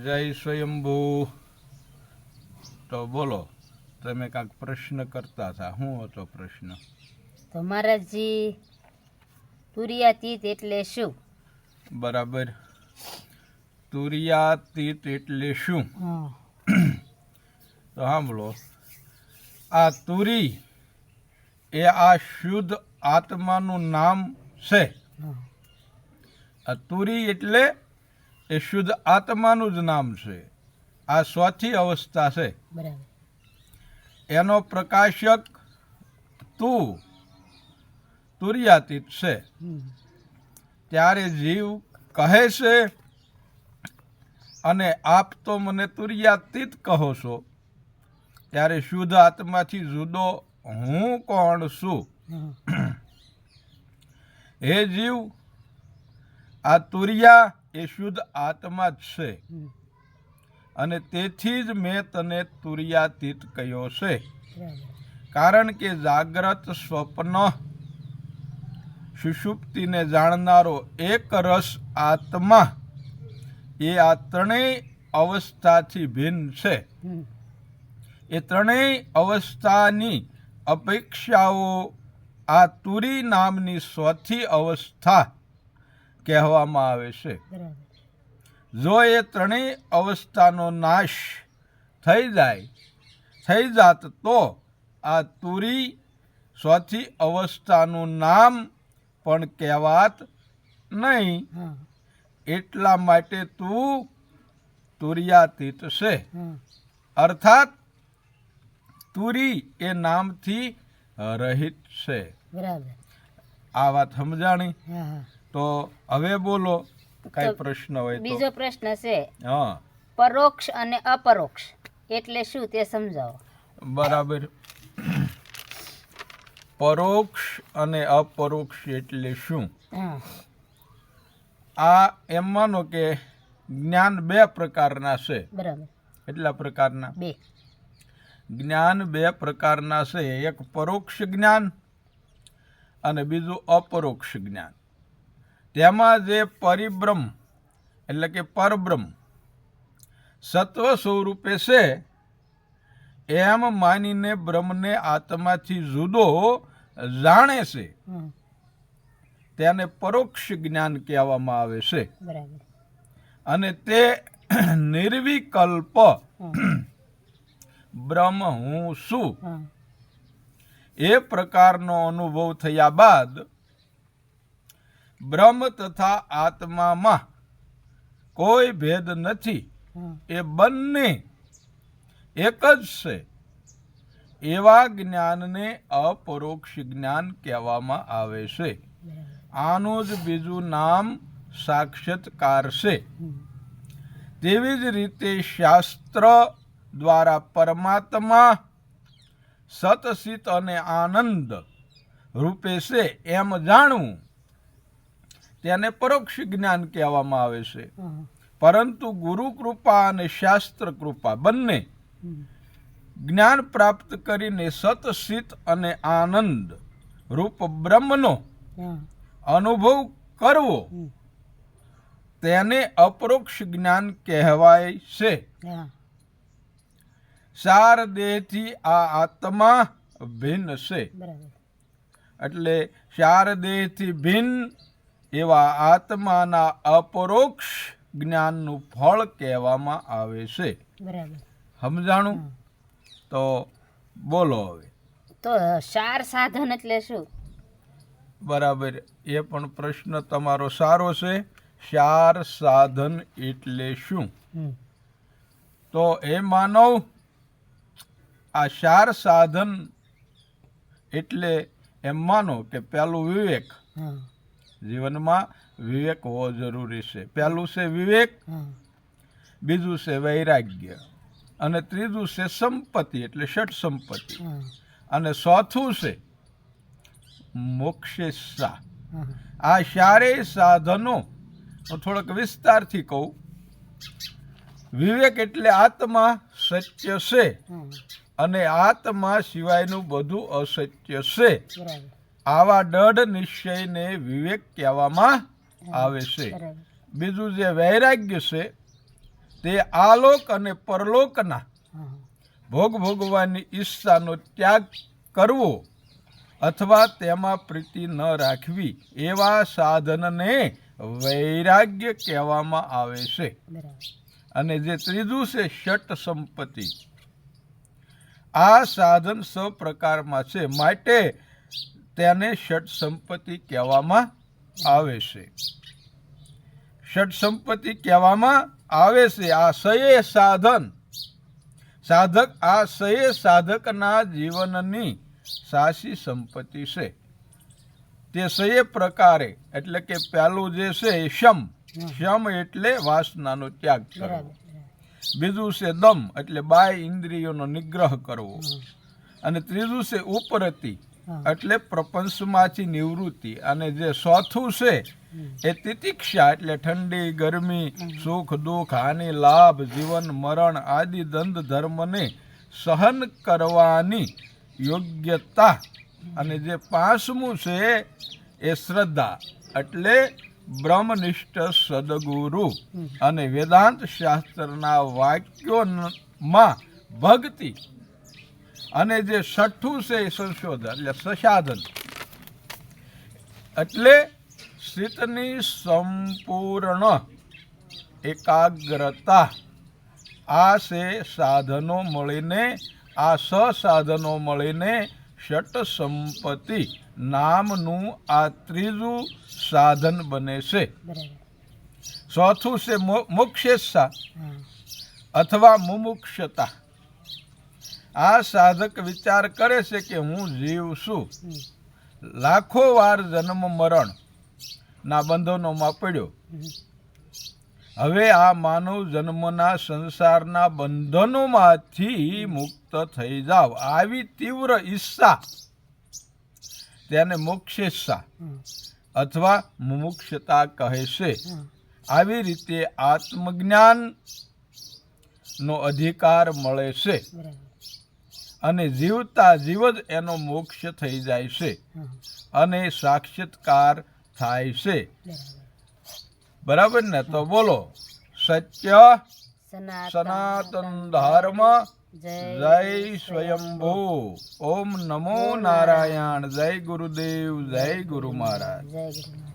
જય સ્વયંભૂ. તો બોલો, તમે કાંઈક પ્રશ્ન કરતા હતા. શું હતો પ્રશ્ન? તો મહારાજજી, તુરિયાતીત એટલે શું? બરાબર. તુરિયાતીત એટલે શું? તો સાંભળો, આ તુરી એ આ શુદ્ધ આત્માનું નામ છે. આ તુરી એટલે એ શુદ્ધ આત્માનું જ નામ છે. આ ચોથી અવસ્થા છે. બરાબર. એનો પ્રકાશક તુરિયાતીત છે. ત્યારે જીવ કહે છે, અને આપ તો મને તુરિયાતીત કહો છો, ત્યારે શુદ્ધ આત્માથી જુદો હું કોણ છું? હે જીવ, આ તુરિયા એ શુદ્ધ આત્મા જ છે, અને તેથી જ મેં તને તુરિયાતીત કહ્યો છે. કારણ કે જાગ્રત, સ્વપ્ન, સુષુપ્તિને જાણનારો એક રસ આત્મા એ આ ત્રણેય અવસ્થાથી ભિન્ન છે. એ ત્રણેય અવસ્થાની અપેક્ષાઓ આ તુરી નામની ચોથી અવસ્થા કહેવામાં આવે છે. જો એ ત્રણેય અવસ્થાનો નાશ થઈ જાત તો આ તુરી ચોથી અવસ્થાનું નામ પણ કહેવાત નહીં. એટલા માટે તું તુરિયાતીત છે. અર્થાત તુરી એ નામથી રહિત છે. આ વાત સમજાણી? તો હવે બોલો, કઈ પ્રશ્ન હોય તો. બીજો પ્રશ્ન છે, હા, પરોક્ષ અને અપરોક્ષ એટલે શું તે સમજાવો. બરાબર. પરોક્ષ અને અપરોક્ષ એટલે શું? આ એમ માનો કે જ્ઞાન બે પ્રકારના છે. બરાબર. કેટલા પ્રકારના? બે. જ્ઞાન બે પ્રકારના છે. એક પરોક્ષ જ્ઞાન અને બીજું અપરોક્ષ જ્ઞાન. તેમાં જે પરિબ્રહ્મ એટલે કે પરબ્રહ્મ સત્વ સ્વરૂપે છે એમ માનીને બ્રહ્મને આત્માથી જુદો જાણે છે, તેને પરોક્ષ જ્ઞાન કહેવામાં આવે છે. અને તે નિર્વિકલ્પ બ્રહ્મ હું છું એ પ્રકારનો અનુભવ થયા બાદ બ્રહ્મ તથા આત્મામાં કોઈ ભેદ નથી, એ બંને એક જ છે, એવા જ્ઞાનને અપરોક્ષ જ્ઞાન કહેવામાં આવે છે. આનું જ બીજું નામ સાક્ષાત્કાર છે. તેવી જ રીતે શાસ્ત્ર દ્વારા પરમાત્મા સતચિત અને આનંદ રૂપે છે એમ જાણવું, તેને પરોક્ષ જ્ઞાન કહેવામાં આવે છે. પરંતુ ગુરુ કૃપા અને શાસ્ત્ર કૃપા બંને જ્ઞાન પ્રાપ્ત કરીને સતચિત અને આનંદ રૂપ બ્રહ્મનો અનુભવ કરવો, તેને અપરોક્ષ જ્ઞાન કહેવાય છે. ચાર દેહથી આ આત્મા ભિન્ન છે. એટલે ચાર દેહથી ભિન્ન એવા આત્માના અપરોક્ષ જ્ઞાનનું ફળ કહેવામાં આવે છે. સમજાણું? તો બોલો હવે. તો ચાર સાધન એટલે શું? બરાબર. એ પણ પ્રશ્ન તમારો સારો છે. ચાર સાધન એટલે શું? તો એ માનવ, આ ચાર સાધન એટલે એમ માનો કે પહેલું વિવેક. જીવનમાં વિવેક હોવો જરૂરી છે. પહેલું છે વિવેક, બીજું છે વૈરાગ્ય, અને ત્રીજું છે સંપત્તિ એટલે ષટ સંપત્તિ, અને ચોથું છે મોક્ષેચ્છા. આ ચારેય સાધનો હું થોડોક વિસ્તારથી કહું. વિવેક એટલે આત્મા સત્ય છે, અને આત્મા સિવાયનું બધું અસત્ય છે. આવા દૃઢ નિશ્ચયને વિવેક કહેવામાં આવે છે. બીજું જે વૈરાગ્ય છે તે આલોક અને પરલોકના હા ભોગ ભોગવાની ઈચ્છાનો ત્યાગ કરવો અથવા તેમાં પ્રીતિ ન રાખવી એવા સાધનને વૈરાગ્ય કહેવામાં આવે છે. બરાબર. અને જે ત્રીજું છે ષટ સંપત્તિ. આ સાધન 6 પ્રકારમાં છે, માટે તેને ષટ સંપત્તિ કહેવામાં આવે છે. ષટ સંપત્તિ કહેવામાં આવે છે. આ સયે સાધકના જીવનની સાચી સંપત્તિ છે. તે સયે પ્રકારે એટલે કે પહેલું જે છે એ શમ એટલે વાસનાનો ત્યાગ કરવો. બરાબર. બીજું છે દમ એટલે બાહ્ય ઇન્દ્રિયોનો નિગ્રહ કરવો. અને ત્રીજું છે ઉપરતિ એટલે પ્રપંચમાંથી નિવૃત્તિ. અને જે ચોથું છે એ તિતિક્ષા એટલે ઠંડી ગરમી સુખ દુઃખ હાનિ લાભ જીવન મરણ આદિ દંડ ધર્મને સહન કરવાની યોગ્યતા. અને જે પાંચમું છે એ શ્રદ્ધા એટલે બ્રહ્મનિષ્ઠ સદગુરુ અને વેદાંત શાસ્ત્રના વાક્યોમાં ભક્તિ. અને જે છઠ્ઠું છે એ સંશોધન એટલે સંસાધન એટલે ચિત્તની સંપૂર્ણ એકાગ્રતા. આ છે સાધનો મળીને, આ સાધનો મળીને ષટ સંપત્તિ નામનું આ ત્રીજું સાધન બને છે. બરાબર. ચોથું છે મોક્ષેચ્છા હા અથવા મુમુક્ષતા. આ સાધક વિચાર કરે છે કે હું જીવ છું, લાખો વાર જન્મ મરણ ના બંધનોમાં પડ્યો. હવે આ માનવ જન્મના સંસારના બંધનોમાંથી મુક્ત થઈ જાવ. આવી તીવ્ર ઈચ્છા તેને મોક્ષેચ્છા અથવા મુમુક્ષતા કહે છે. આવી રીતે આત્મજ્ઞાન નો અધિકાર મળે છે બરાબર. અને જીવતા જીવ જ એનો મોક્ષ થઈ જાય છે અને સાક્ષાત્કાર થાય છે. બરાબર ને? તો બોલો સત્ય સનાતન ધર્મ જય સ્વયંભૂ. ઓમ નમો નારાયણ. જય ગુરુદેવ. જય ગુરુ મહારાજ. જય ગુરુ.